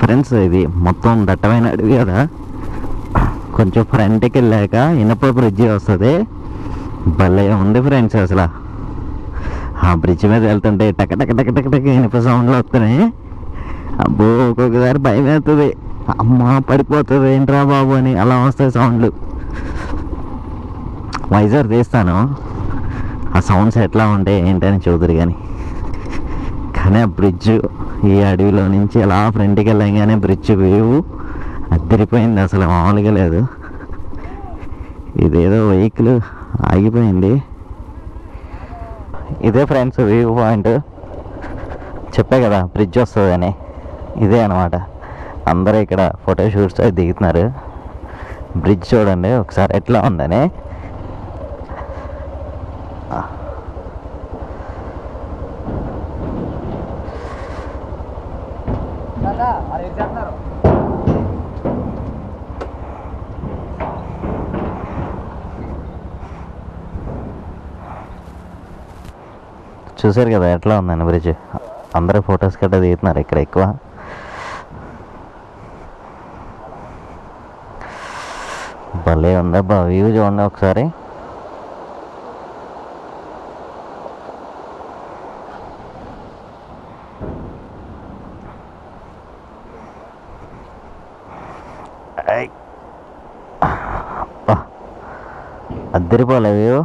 Friends ఇది మొత్తం దట్టమైన అడవి కదా, కొంచెం ఫ్రంట్కి వెళ్ళాక ఇనప బ్రిడ్జి వస్తుంది. భలే ఉంది ఫ్రెండ్స్. అసలు ఆ బ్రిడ్జ్ మీద వెళ్తుంటే టక టక టక టక టక ఇనప సౌండ్లు వస్తున్నాయి. అబ్బో ఒక్కొక్కసారి భయం అవుతుంది, అమ్మ పడిపోతుంది ఏంట్రా బాబు అని అలా వస్తాయి సౌండ్లు. వైజర్ తీస్తాను, ఆ సౌండ్స్ ఎట్లా ఉంటాయి ఏంటని చూద్దరు. కానీ ఆ బ్రిడ్జ్ ఈ అడవిలో నుంచి అలా ఫ్రంట్కి వెళ్ళగానే బ్రిడ్జ్ వ్యూ అద్దరిపోయింది, అసలు మామూలుగా లేదు. ఇదేదో వెహికల్ ఆగిపోయింది. ఇదే ఫ్రెండ్స్ వ్యూ పాయింట్, చెప్పే కదా బ్రిడ్జ్ వస్తుందని. ఇదే అనమాట, అందరూ ఇక్కడ ఫోటో షూట్స్ అవి దిగుతున్నారు. బ్రిడ్జ్ చూడండి ఒకసారి ఎట్లా ఉందని. చూసారు కదా ఎట్లా ఉందండి బ్రిడ్జ్. అందరూ ఫొటోస్ గట్రా దిగుతున్నారు ఇక్కడ ఎక్కువ. భలే ఉందబ్బా వ్యూ చూడండి ఒకసారి. అద్దరిపోలే వ్యూ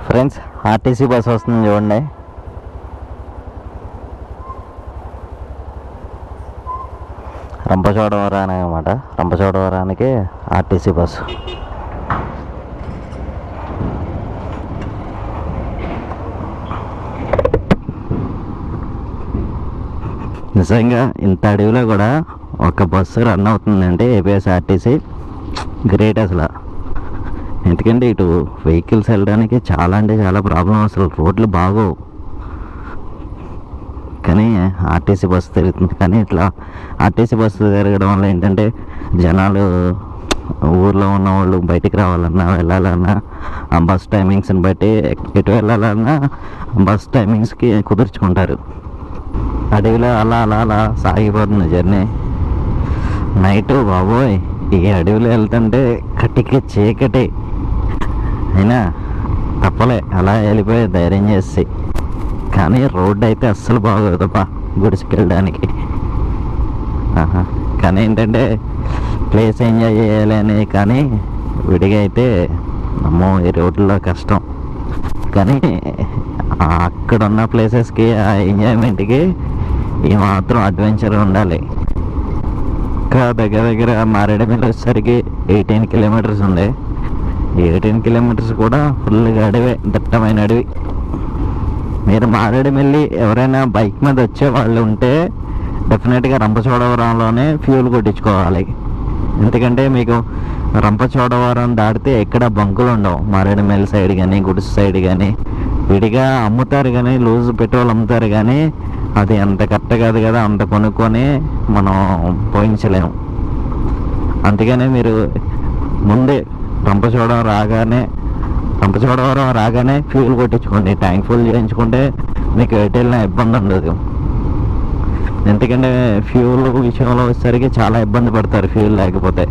ఫ్రెండ్స్. ఆర్టీసీ బస్ వస్తుంది చూడండి. రంపచోడవరం అనమాట, రంపచోడవరానికి ఆర్టీసీ బస్సు. నిజంగా ఇంత అడవిలో కూడా ఒక బస్సు రన్ అవుతుందంటే ఏపీఎస్ఆర్టీసీ గ్రేట్ అసలు. ఎందుకంటే ఇటు వెహికల్స్ వెళ్ళడానికి చాలా అంటే చాలా ప్రాబ్లం, అసలు రోడ్లు బాగోవు. కానీ ఆర్టీసీ బస్సు తిరుగుతుంది. కానీ ఇట్లా ఆర్టీసీ బస్సు తిరగడం వల్ల ఏంటంటే జనాలు ఊర్లో ఉన్న వాళ్ళు బయటికి రావాలన్నా వెళ్ళాలన్నా ఆ బస్ టైమింగ్స్ని బట్టి ఎటు వెళ్ళాలన్నా బస్ టైమింగ్స్కి కుదుర్చుకుంటారు. అడవిలో అలా అలా అలా సాగిపోతుంది జర్నీ. నైట్ బాబోయ్ ఈ అడవిలో వెళ్తుంటే కటికి చీకటి అయినా తప్పలే, అలా వెళ్ళిపోయి ధైర్యం చేసి. కానీ రోడ్డు అయితే అస్సలు బాగోదబ్బా గుడిసుకెళ్ళడానికి. కానీ ఏంటంటే ప్లేస్ ఎంజాయ్ చేయాలి అని, కానీ విడిగా అయితే అమ్మో ఈ రోడ్లలో కష్టం. కానీ అక్కడున్న ప్లేసెస్కి ఆ ఎంజాయ్మెంట్కి ఈ మాత్రం అడ్వెంచర్ ఉండాలి. ఇంకా దగ్గర దగ్గర మారేడుమిల్లి వచ్చేసరికి 18 కిలోమీటర్స్ ఉంది. 18 కిలోమీటర్స్ కూడా ఫుల్గా అడవే, దట్టమైన అడవి. మీరు మారేడుమిల్లి ఎవరైనా బైక్ మీద వచ్చే వాళ్ళు ఉంటే డెఫినెట్గా రంపచోడవరంలోనే ఫ్యూల్ కొట్టించుకోవాలి. ఎందుకంటే మీకు రంపచోడవరం దాటితే ఎక్కడ బంకులు ఉండవు. మారేడుమిల్లి సైడ్ కానీ గుడిసె సైడ్ కానీ విడిగా అమ్ముతారు, కానీ లూజ్ పెట్రోల్ అమ్ముతారు, కానీ అది అంత కరెక్ట్ కాదు కదా, అంత కొనుక్కొని మనం పోయించలేము. అందుకనే మీరు ముందే రంపచోడవరం రాగానే ఫ్యూల్ కొట్టించుకోండి. ట్యాంక్ ఫుల్ చేయించుకుంటే మీకు ఎటు వెళ్ళినా ఇబ్బంది ఉండదు. ఎందుకంటే ఫ్యూల్ విషయంలో వచ్చేసరికి చాలా ఇబ్బంది పడతారు ఫ్యూల్ లేకపోతే.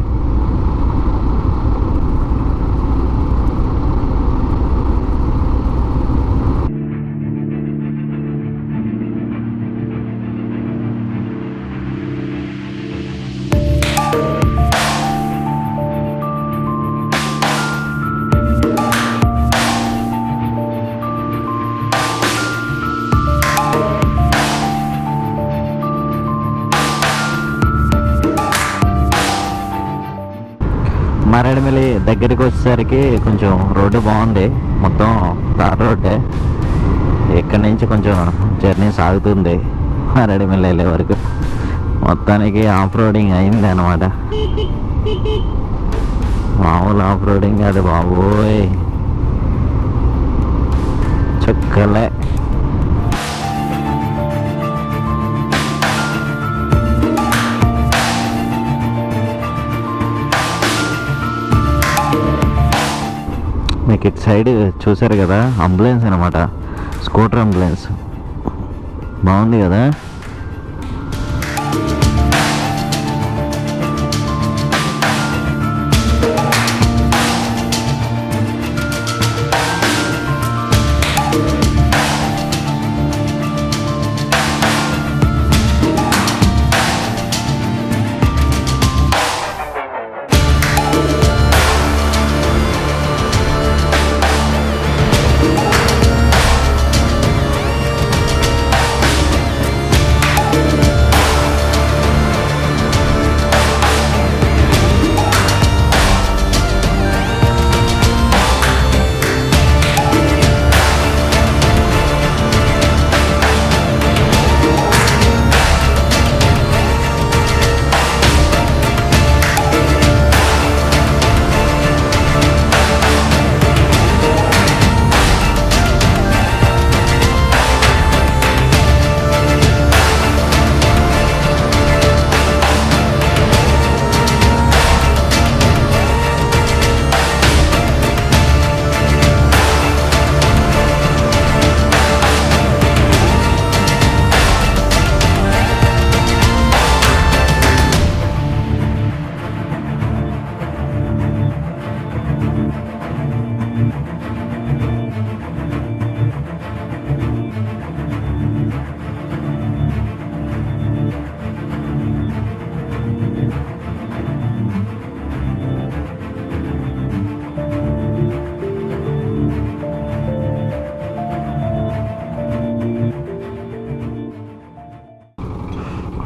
మారేడుమిల్లి దగ్గరికి వచ్చేసరికి కొంచెం రోడ్డు బాగుంది, మొత్తం తార్ రోడ్డే. ఇక్కడి నుంచి కొంచెం జర్నీ సాగుతుంది మారేడుమిల్లి వెళ్ళే వరకు. మొత్తానికి ఆఫ్ రోడింగ్ అయింది అనమాట. మామూలు ఆఫ్ రోడింగ్ అది బాబోయ్, చుక్కలే. మీకు ఇటు సైడ్ చూసారు కదా అంబులెన్స్ అనమాట, స్కూటర్ అంబులెన్స్. బాగుంది కదా.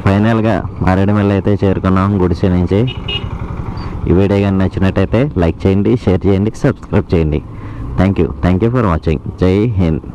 ఫైనల్గా మారేడుమిల్లి అయితే చేరుకున్నాం గుడిసె నుంచి. ఈ వీడియో కానీ నచ్చినట్టయితే లైక్ చేయండి, షేర్ చేయండి, సబ్స్క్రైబ్ చేయండి. Thank you for watching. జై హింద్.